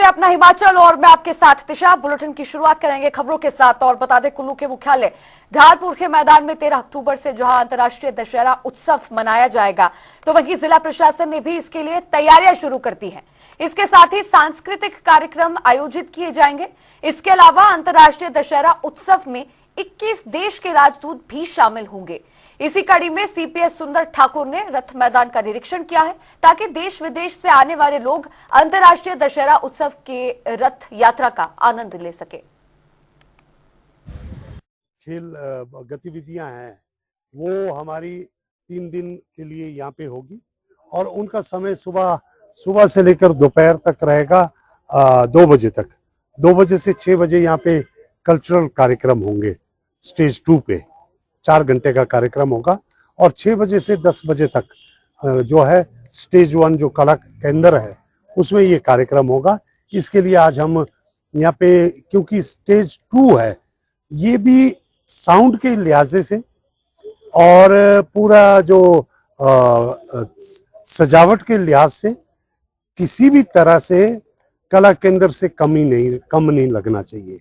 हैं अपना हिमाचल और मैं आपके साथ दिशा। बुलेटिन की शुरुआत करेंगे खबरों के साथ और बता दें कुल्लू के मुख्यालय ढालपुर के मैदान में 13 अक्टूबर से जहां अंतर्राष्ट्रीय दशहरा उत्सव मनाया जाएगा, तो वहीं जिला प्रशासन ने भी इसके लिए तैयारियां शुरू कर दी हैं। इसके साथ ही सांस्कृतिक कार्यक्रम आयोजित किए जाएंगे। इसके अलावा अंतर्राष्ट्रीय दशहरा उत्सव में 21 देश के राजदूत भी शामिल होंगे। इसी कड़ी में सीपीएस सुंदर ठाकुर ने रथ मैदान का निरीक्षण किया है ताकि देश विदेश से आने वाले लोग अंतर्राष्ट्रीय दशहरा उत्सव के रथ यात्रा का आनंद ले सके। खेल गतिविधियां हैं वो हमारी 3 दिन के लिए यहाँ पे होगी और उनका समय सुबह से लेकर दोपहर तक रहेगा 2 बजे तक। 2 बजे से 6 बजे यहाँ पे कल्चरल कार्यक्रम होंगे। स्टेज 2 पे 4 घंटे का कार्यक्रम होगा और 6 बजे से 10 बजे तक जो है स्टेज 1 जो कला केंद्र है उसमें ये कार्यक्रम होगा। इसके लिए आज हम यहाँ पे, क्योंकि स्टेज 2 है, ये भी साउंड के लिहाजे से और पूरा जो सजावट के लिहाज से किसी भी तरह से कला केंद्र से कम नहीं लगना चाहिए।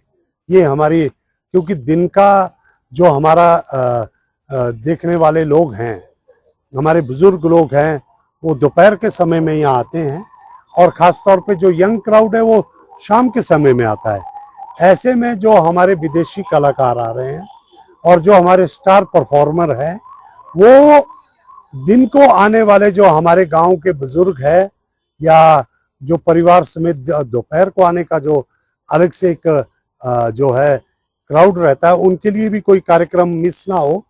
ये हमारी, क्योंकि दिन का जो हमारा देखने वाले लोग हैं, हमारे बुजुर्ग लोग हैं, वो दोपहर के समय में यहाँ आते हैं और ख़ास तौर पे जो यंग क्राउड है वो शाम के समय में आता है। ऐसे में जो हमारे विदेशी कलाकार आ रहे हैं और जो हमारे स्टार परफॉर्मर हैं, वो दिन को आने वाले जो हमारे गांव के बुजुर्ग हैं या जो परिवार समेत दोपहर को आने का जो अलग से एक जो है क्राउड रहता है, उनके लिए भी कोई कार्यक्रम मिस ना हो।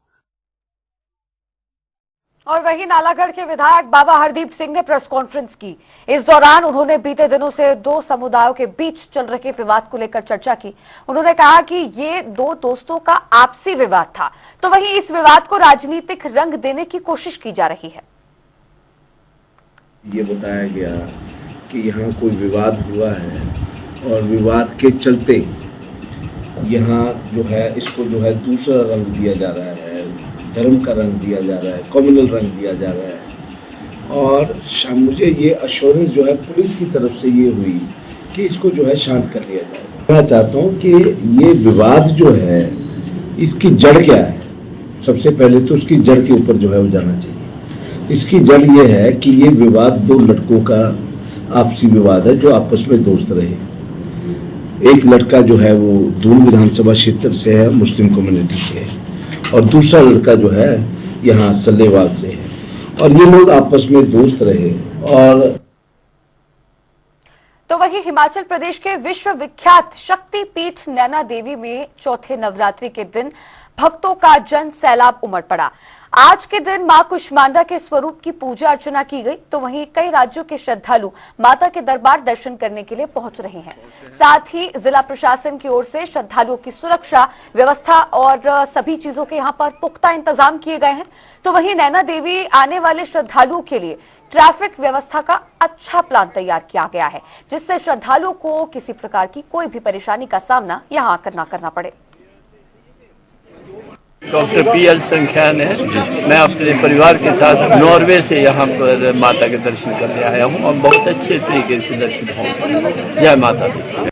और वहीं नालागढ़ के विधायक बाबा हरदीप सिंह ने प्रेस कॉन्फ्रेंस की। इस दौरान उन्होंने बीते दिनों से 2 समुदायों के बीच चल रहे विवाद को लेकर चर्चा की। उन्होंने कहा कि ये 2 दोस्तों का आपसी विवाद था, तो वहीं इस विवाद को राजनीतिक रंग देने की कोशिश की जा रही है। ये बताया गया कि यहाँ कोई विवाद हुआ है और विवाद के चलते यहाँ जो है इसको जो है दूसरा रंग दिया जा रहा है, धर्म का रंग दिया जा रहा है, कम्युनल रंग दिया जा रहा है। और मुझे ये अश्योरेंस जो है पुलिस की तरफ से ये हुई कि इसको जो है शांत कर लिया जाए। मैं चाहता हूँ कि ये विवाद जो है इसकी जड़ क्या है, सबसे पहले तो उसकी जड़ के ऊपर जो है वो जाना चाहिए। इसकी जड़ ये है कि ये विवाद 2 लड़कों का आपसी विवाद है जो आपस में दोस्त रहे। एक लड़का जो है वो दून विधानसभा क्षेत्र से है, मुस्लिम कम्युनिटी से है, और दूसरा लड़का जो है यहाँ सल्लेवाल से है, और ये लोग आपस में दोस्त रहे। और तो वहीं हिमाचल प्रदेश के विश्व विख्यात शक्तिपीठ नैना देवी में चौथे नवरात्रि के दिन भक्तों का जन सैलाब उमड़ पड़ा। आज के दिन मां कुष्मांडा के स्वरूप की पूजा अर्चना की गई, तो वहीं कई राज्यों के श्रद्धालु माता के दरबार दर्शन करने के लिए पहुंच रहे हैं। साथ ही जिला प्रशासन की ओर से श्रद्धालुओं की सुरक्षा व्यवस्था और सभी चीजों के यहां पर पुख्ता इंतजाम किए गए हैं। तो वहीं नैना देवी आने वाले श्रद्धालुओं के लिए ट्रैफिक व्यवस्था का अच्छा प्लान तैयार किया गया है, जिससे श्रद्धालुओं को किसी प्रकार की कोई भी परेशानी का सामना यहाँ आकर न करना पड़े। डॉक्टर PL संख्यान है। मैं अपने परिवार के साथ नॉर्वे से यहाँ पर माता के दर्शन करने आया हूँ और बहुत अच्छे तरीके से दर्शन होंगे। जय माता दी।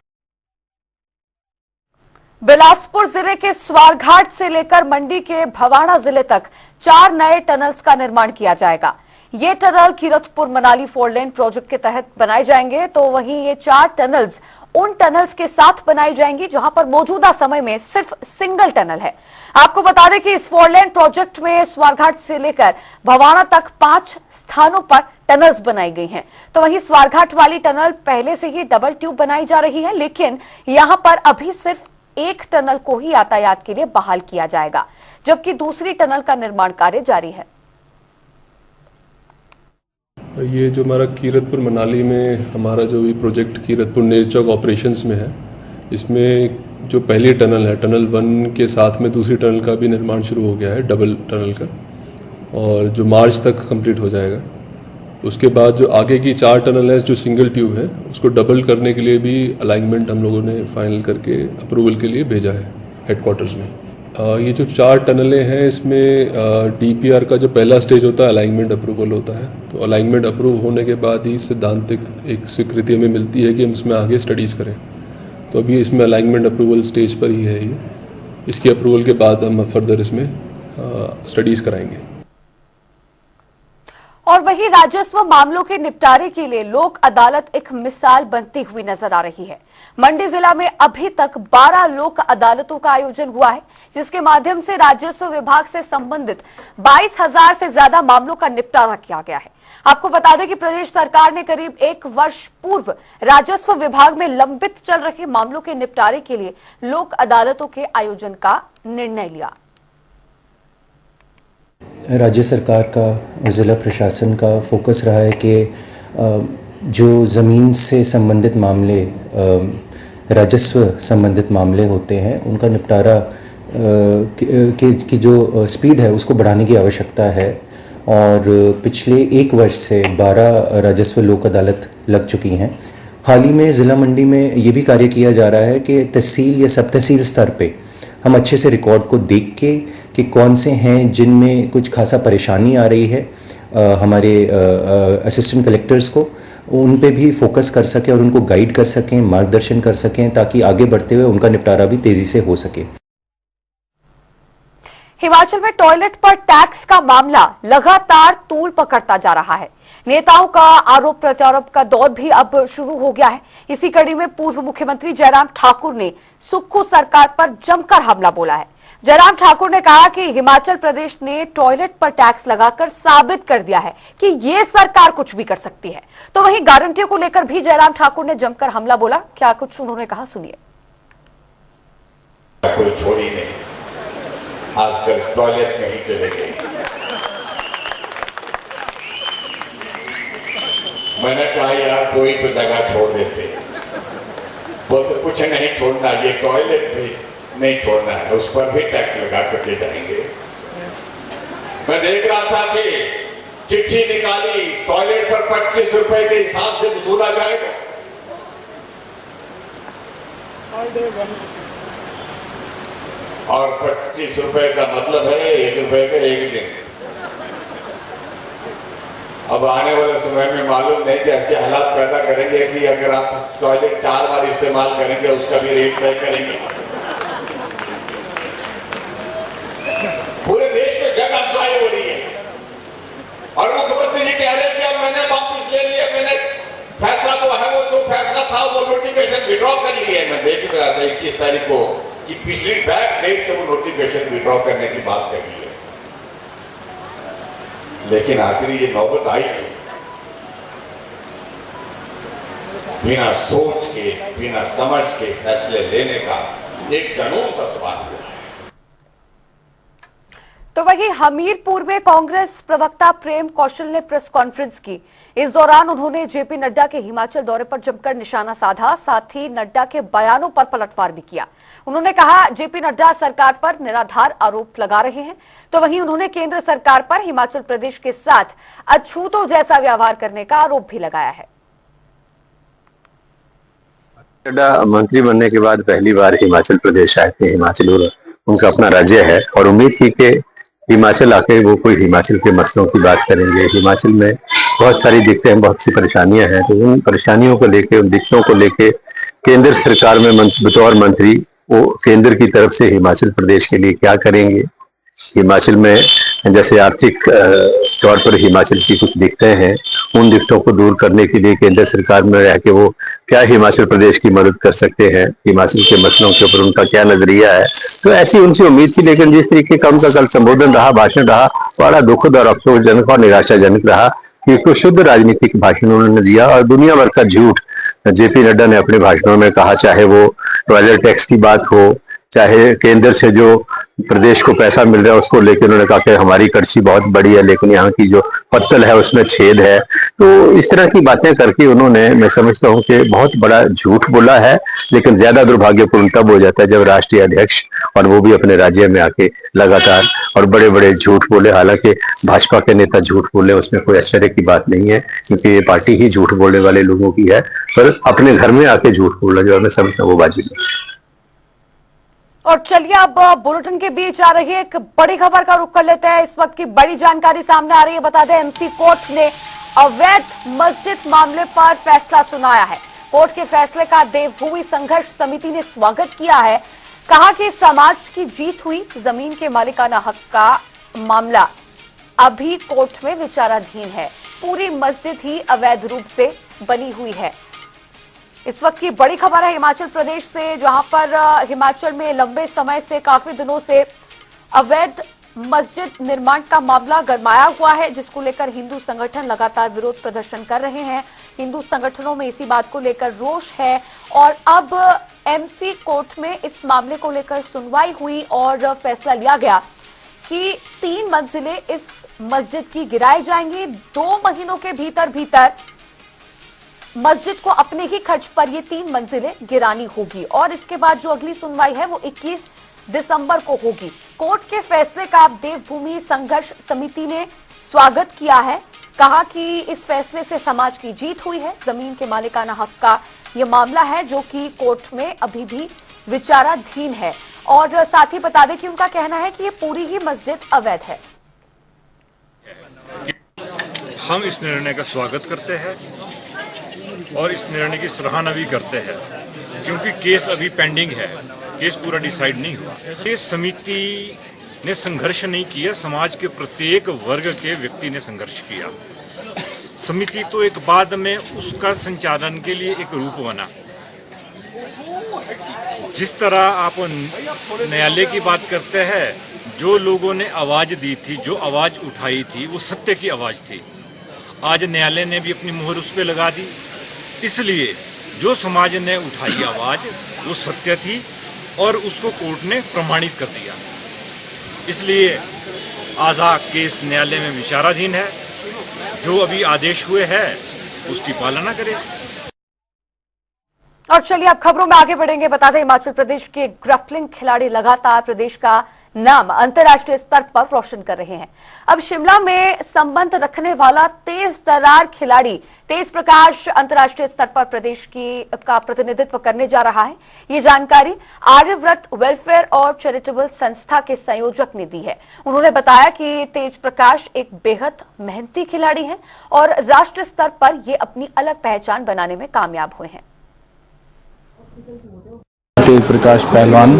बिलासपुर जिले के स्वारघाट से लेकर मंडी के भवाना जिले तक 4 नए टनल्स का निर्माण किया जाएगा। ये टनल कीरतपुर मनाली 4 लेन प्रोजेक्ट के तहत बनाए जाएंगे। तो वहीं ये 4 टनल्स उन टनल्स के साथ बनाई जाएंगी जहां पर मौजूदा समय में सिर्फ सिंगल टनल है। आपको बता दें कि इस 4 लेन प्रोजेक्ट में स्वारघाट से लेकर भवाना तक 5 स्थानों पर टनल्स बनाई गई हैं। तो वहीं स्वारघाट वाली टनल पहले से ही डबल ट्यूब बनाई जा रही है, लेकिन यहां पर अभी सिर्फ एक टनल को ही यातायात के लिए बहाल किया जाएगा, जबकि दूसरी टनल का निर्माण कार्य जारी है। ये जो हमारा कीरतपुर मनाली में हमारा जो भी प्रोजेक्ट कीरतपुर नेरचौक ऑपरेशंस में है, इसमें जो पहली टनल है, टनल 1 के साथ में दूसरी टनल का भी निर्माण शुरू हो गया है, डबल टनल का, और जो मार्च तक कंप्लीट हो जाएगा। उसके बाद जो आगे की 4 टनल है जो सिंगल ट्यूब है, उसको डबल करने के लिए भी अलाइनमेंट हम लोगों ने फाइनल करके अप्रूवल के लिए भेजा है हेडक्वार्टर्स में। ये जो 4 टनलें हैं इसमें डीपीआर का जो पहला स्टेज होता है अलाइनमेंट अप्रूवल होता है। तो अलाइनमेंट अप्रूव होने के बाद ही सैद्धांतिक एक स्वीकृति हमें मिलती है कि हम इसमें आगे स्टडीज़ करें। तो अभी इसमें अलाइनमेंट अप्रूवल स्टेज पर ही है ये। इसकी अप्रूवल के बाद हम फर्दर इसमें स्टडीज़ कराएंगे। और वहीं राजस्व मामलों के निपटारे के लिए लोक अदालत एक मिसाल बनती हुई नजर आ रही है। मंडी जिला में अभी तक 12 लोक अदालतों का आयोजन हुआ है, जिसके माध्यम से राजस्व विभाग से संबंधित 22,000 से ज्यादा मामलों का निपटारा किया गया है। आपको बता दें कि प्रदेश सरकार ने करीब 1 वर्ष पूर्व राजस्व विभाग में लंबित चल रहे मामलों के निपटारे के लिए लोक अदालतों के आयोजन का निर्णय लिया। राज्य सरकार का और ज़िला प्रशासन का फोकस रहा है कि जो ज़मीन से संबंधित मामले, राजस्व संबंधित मामले होते हैं, उनका निपटारा की जो स्पीड है उसको बढ़ाने की आवश्यकता है। और पिछले 1 वर्ष से 12 राजस्व लोक अदालत लग चुकी हैं। हाल ही में ज़िला मंडी में ये भी कार्य किया जा रहा है कि तहसील या सब तहसील स्तर पे हम अच्छे से रिकॉर्ड को देख के कि कौन से हैं जिनमें कुछ खासा परेशानी आ रही है, हमारे असिस्टेंट कलेक्टर्स को उन पे भी फोकस कर सकें और उनको गाइड कर सकें, मार्गदर्शन कर सकें, ताकि आगे बढ़ते हुए उनका निपटारा भी तेजी से हो सके। हिमाचल में टॉयलेट पर टैक्स का मामला लगातार तूल पकड़ता जा रहा है। नेताओं का आरोप प्रत्यारोप का दौर भी अब शुरू हो गया है। इसी कड़ी में पूर्व मुख्यमंत्री जयराम ठाकुर ने सुक्खू सरकार पर जमकर हमला बोला है। जयराम ठाकुर ने कहा कि हिमाचल प्रदेश ने टॉयलेट पर टैक्स लगाकर साबित कर दिया है कि ये सरकार कुछ भी कर सकती है। तो वहीं गारंटियों को लेकर भी जयराम ठाकुर ने जमकर हमला बोला। क्या कुछ उन्होंने कहा, सुनिए। कोई छोड़ी नहीं, आजकल टॉयलेट नहीं चलेंगे। मैंने कहा यार कोई तो जगह छोड़ देते, बोलते कुछ नहीं छोड़ना, ये टॉयलेट भी नहीं छोड़ना है, उस पर भी टैक्स लगा करके जाएंगे। मैं देख रहा था कि चिट्ठी निकाली, टॉयलेट पर 25 रुपए के हिसाब से वसूला जाएगा। और 25 रुपए का मतलब है 1 रुपए का 1 दिन। अब आने वाले समय में मालूम नहीं कि ऐसे हालात पैदा करेंगे कि अगर आप टॉयलेट 4 बार इस्तेमाल करेंगे उसका भी रेट तय करेंगे। पूरे देश में जन अफजाई हो रही है और मुख्यमंत्री जी कह रहे हैं कि अब मैंने वापस ले लिया, मैंने फैसला तो है, वो जो फैसला था वो नोटिफिकेशन विड्रॉ कर लिया है। मैं देख रहा था 21 तारीख को कि पिछली बैक डेट से वो नोटिफिकेशन विड्रॉ करने की बात कही है, लेकिन आखिर ये नौबत आई बिना सोच के, बिना समझ के फैसले लेने का एक कानून सा सवाल हुआ। तो वहीं हमीरपुर में कांग्रेस प्रवक्ता प्रेम कौशल ने प्रेस कॉन्फ्रेंस की। इस दौरान उन्होंने जेपी नड्डा के हिमाचल दौरे पर जमकर निशाना साधा, साथ ही नड्डा के बयानों पर पलटवार भी किया। उन्होंने कहा जेपी नड्डा सरकार पर निराधार आरोप लगा रहे हैं। तो वहीं उन्होंने केंद्र सरकार पर हिमाचल प्रदेश के साथ अछूतों जैसा व्यवहार करने का आरोप भी लगाया है। नड्डा मंत्री बनने के बाद पहली बार हिमाचल प्रदेश आए थे। हिमाचल उनका अपना राज्य है और उम्मीद थी कि हिमाचल आके वो कोई हिमाचल के मसलों की बात करेंगे। हिमाचल में बहुत सारी दिक्कतें हैं, बहुत सी परेशानियां हैं, तो उन परेशानियों को लेके, उन दिक्कतों को लेके केंद्र सरकार में बतौर मंत्री वो केंद्र की तरफ से हिमाचल प्रदेश के लिए क्या करेंगे। हिमाचल में जैसे आर्थिक तौर पर हिमाचल की कुछ दिक्कतें हैं, उन दिक्कतों को दूर करने के लिए केंद्र सरकार में रह के वो क्या हिमाचल प्रदेश की मदद कर सकते हैं, हिमाचल के मसलों के ऊपर उनका क्या नजरिया है। तो ऐसी उनसे उम्मीद थी, लेकिन जिस तरीके का उनका कल संबोधन रहा, भाषण रहा, बड़ा दुखद और अफसोसजनक और निराशाजनक रहा। कि एक शुद्ध राजनीतिक भाषण उन्होंने दिया और दुनिया भर का झूठ जेपी नड्डा ने अपने भाषणों में कहा, चाहे वो टॉयलेट टैक्स की बात हो, चाहे केंद्र से जो प्रदेश को पैसा मिल रहा है उसको लेकर उन्होंने कहा कि हमारी कड़छी बहुत बड़ी है लेकिन यहाँ की जो पत्तल है उसमें छेद है। तो इस तरह की बातें करके उन्होंने, मैं समझता हूँ कि बहुत बड़ा झूठ बोला है। लेकिन ज्यादा दुर्भाग्यपूर्ण तब हो जाता है जब राष्ट्रीय अध्यक्ष और वो भी अपने राज्य में आके लगातार और बड़े बड़े झूठ बोले। हालांकि भाजपा के नेता झूठ बोले उसमें कोई आश्चर्य की बात नहीं है, क्योंकि ये पार्टी ही झूठ बोलने वाले लोगों की है, पर अपने घर में आके झूठ बोलना जो है मैं समझता हूँ वो वाजिब नहीं। और चलिए अब बुलेटिन के बीच आ रही है एक बड़ी खबर का रुख कर लेते हैं। इस वक्त की बड़ी जानकारी सामने आ रही है। बता दें, एमसी कोर्ट ने अवैध मस्जिद मामले पर फैसला सुनाया है। कोर्ट के फैसले का देवभूमि संघर्ष समिति ने स्वागत किया है। कहा कि समाज की जीत हुई। जमीन के मालिकाना हक का मामला अभी कोर्ट में विचाराधीन है। पूरी मस्जिद ही अवैध रूप से बनी हुई है। इस वक्त की बड़ी खबर है हिमाचल प्रदेश से, जहां पर हिमाचल में लंबे समय से, काफी दिनों से अवैध मस्जिद निर्माण का मामला गरमाया हुआ है, जिसको लेकर हिंदू संगठन लगातार विरोध प्रदर्शन कर रहे हैं। हिंदू संगठनों में इसी बात को लेकर रोष है और अब एमसी कोर्ट में इस मामले को लेकर सुनवाई हुई और फैसला लिया गया कि 3 मंजिलें इस मस्जिद की गिराई जाएंगी। 2 महीनों के भीतर मस्जिद को अपने ही खर्च पर ये 3 मंजिलें गिरानी होगी और इसके बाद जो अगली सुनवाई है वो 21 दिसंबर को होगी। कोर्ट के फैसले का देवभूमि संघर्ष समिति ने स्वागत किया है। कहा कि इस फैसले से समाज की जीत हुई है। जमीन के मालिकाना हक का ये मामला है जो कि कोर्ट में अभी भी विचाराधीन है और साथ ही बता दें कि उनका कहना है कि ये पूरी ही मस्जिद अवैध है। हम इस निर्णय का स्वागत करते हैं और इस निर्णय की सराहना भी करते हैं, क्योंकि केस अभी पेंडिंग है, केस पूरा डिसाइड नहीं हुआ। ये समिति ने संघर्ष नहीं किया, समाज के प्रत्येक वर्ग के व्यक्ति ने संघर्ष किया। समिति तो एक बाद में उसका संचालन के लिए एक रूप बना। जिस तरह आप न्यायालय की बात करते हैं, जो लोगों ने आवाज दी थी, जो आवाज उठाई थी, वो सत्य की आवाज थी। आज न्यायालय ने भी अपनी मुहर उस पर लगा दी। इसलिए जो समाज ने उठाई आवाज वो सत्य थी और उसको कोर्ट ने प्रमाणित कर दिया। इसलिए आधा केस न्यायालय में विचाराधीन है। जो अभी आदेश हुए हैं उसकी पालना करें। और चलिए अब खबरों में आगे बढ़ेंगे। बता दें, हिमाचल प्रदेश के ग्रैपलिंग खिलाड़ी लगातार प्रदेश का नाम अंतर्राष्ट्रीय स्तर पर रोशन कर रहे हैं। अब शिमला में संबंध रखने वाला तेज तर्रार खिलाड़ी तेज प्रकाश अंतर्राष्ट्रीय स्तर पर प्रदेश का प्रतिनिधित्व करने जा रहा है। ये जानकारी आर्यव्रत वेलफेयर और चैरिटेबल संस्था के संयोजक ने दी है। उन्होंने बताया कि तेज प्रकाश एक बेहद मेहनती खिलाड़ी हैं और राष्ट्रीय स्तर पर ये अपनी अलग पहचान बनाने में कामयाब हुए हैं। तेज प्रकाश पहलवान,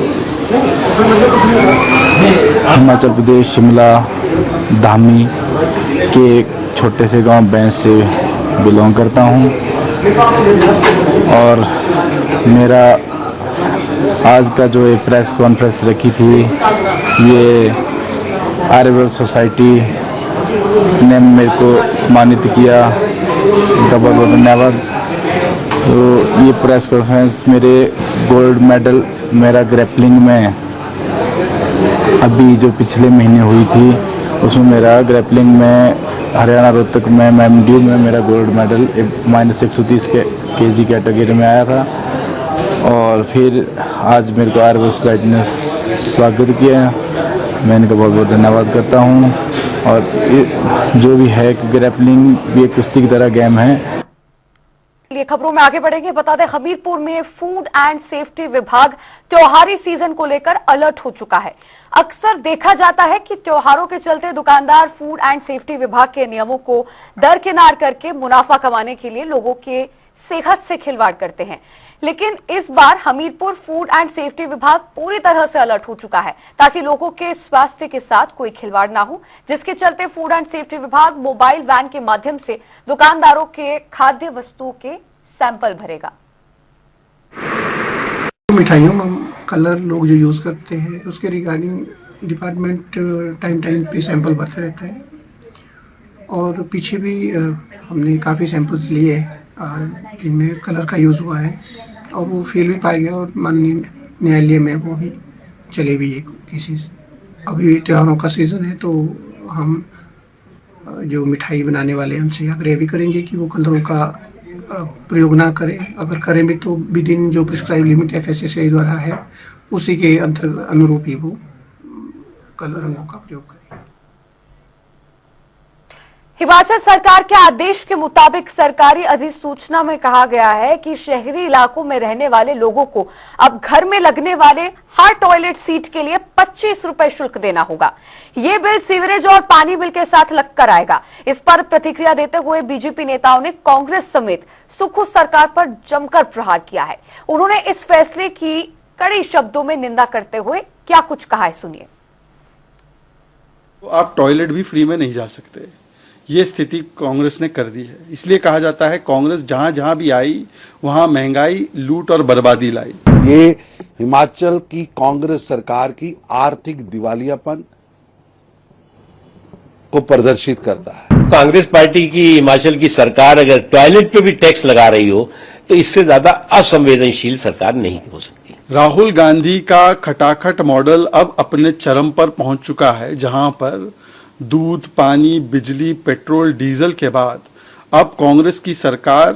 हिमाचल प्रदेश शिमला धामी के एक छोटे से गांव बैंस से बिलोंग करता हूं और मेरा आज का जो एक प्रेस कॉन्फ्रेंस रखी थी, ये आर्यव्रत सोसाइटी ने मेरे को सम्मानित किया, उनका बहुत बहुत धन्यवाद। तो ये प्रेस कॉन्फ्रेंस मेरे गोल्ड मेडल मेरा ग्रैपलिंग में अभी जो पिछले महीने हुई थी, उसमें मेरा ग्रैपलिंग में हरियाणा रोहतक में मैमड्यू में मेरा गोल्ड मेडल -130 केजी कैटेगरी में आया था। और फिर आज मेरे को आर्यव्रत सोसाइटी ने स्वागत किया, मैं इनका बहुत बहुत धन्यवाद करता हूँ। और जो भी है कि ग्रैपलिंग भी एक कुश्ती की तरह गेम है। ये खबरों में आगे बढ़ेंगे। बता दें, हमीरपुर में फूड एंड सेफ्टी विभाग त्योहारी सीजन को लेकर अलर्ट हो चुका है। अक्सर देखा जाता है कि त्योहारों के चलते दुकानदार फूड एंड सेफ्टी विभाग के नियमों को दरकिनार करके मुनाफा कमाने के लिए लोगों के सेहत से खिलवाड़ करते हैं। लेकिन इस बार हमीरपुर फूड एंड सेफ्टी विभाग पूरी तरह से अलर्ट हो चुका है ताकि लोगों के स्वास्थ्य के साथ कोई खिलवाड़ ना हो, जिसके चलते फूड एंड सेफ्टी विभाग मोबाइल वैन के माध्यम से दुकानदारों के खाद्य वस्तुओं के सैंपल भरेगा। मिठाइयों में कलर लोग जो यूज़ करते हैं उसके रिगार्डिंग डिपार्टमेंट टाइम पे सैंपल भरते रहता है और पीछे भी हमने काफ़ी सैंपल्स लिए जिनमें कलर का यूज़ हुआ है और वो फेल भी पाए गए और माननीय न्यायालय में वो भी चले भी ये केसेस। अभी त्योहारों का सीज़न है तो हम जो मिठाई बनाने वाले हैं उनसे आग्रह भी करेंगे कि वो कलरों का प्रयोग ना करें। अगर करें भी तो विद इन जो प्रिस्क्राइब लिमिट FSSAI द्वारा है उसी के अनुरूप ही वो कलर रंगों का प्रयोग करें। हिमाचल सरकार के आदेश के मुताबिक सरकारी अधिसूचना में कहा गया है कि शहरी इलाकों में रहने वाले लोगों को अब घर में लगने वाले हर टॉयलेट सीट के लिए 25 रुपए शुल्क देना होगा। ये बिल सीवरेज और पानी बिल के साथ लगकर आएगा। इस पर प्रतिक्रिया देते हुए बीजेपी नेताओं ने कांग्रेस समेत सुक्खू सरकार पर जमकर प्रहार किया है। उन्होंने इस फैसले की कड़ी शब्दों में निंदा करते हुए क्या कुछ कहा है, सुनिए। तो आप टॉयलेट भी फ्री में नहीं जा सकते, ये स्थिति कांग्रेस ने कर दी है। इसलिए कहा जाता है कांग्रेस जहां जहां भी आई वहां महंगाई, लूट और बर्बादी लाई। ये हिमाचल की कांग्रेस सरकार की आर्थिक दिवालियापन को प्रदर्शित करता है। कांग्रेस पार्टी की हिमाचल की सरकार अगर टॉयलेट पे भी टैक्स लगा रही हो तो इससे ज्यादा असंवेदनशील सरकार नहीं हो सकती। राहुल गांधी का खटाखट मॉडल अब अपने चरम पर पहुंच चुका है, जहां पर दूध, पानी, बिजली, पेट्रोल, डीजल के बाद अब कांग्रेस की सरकार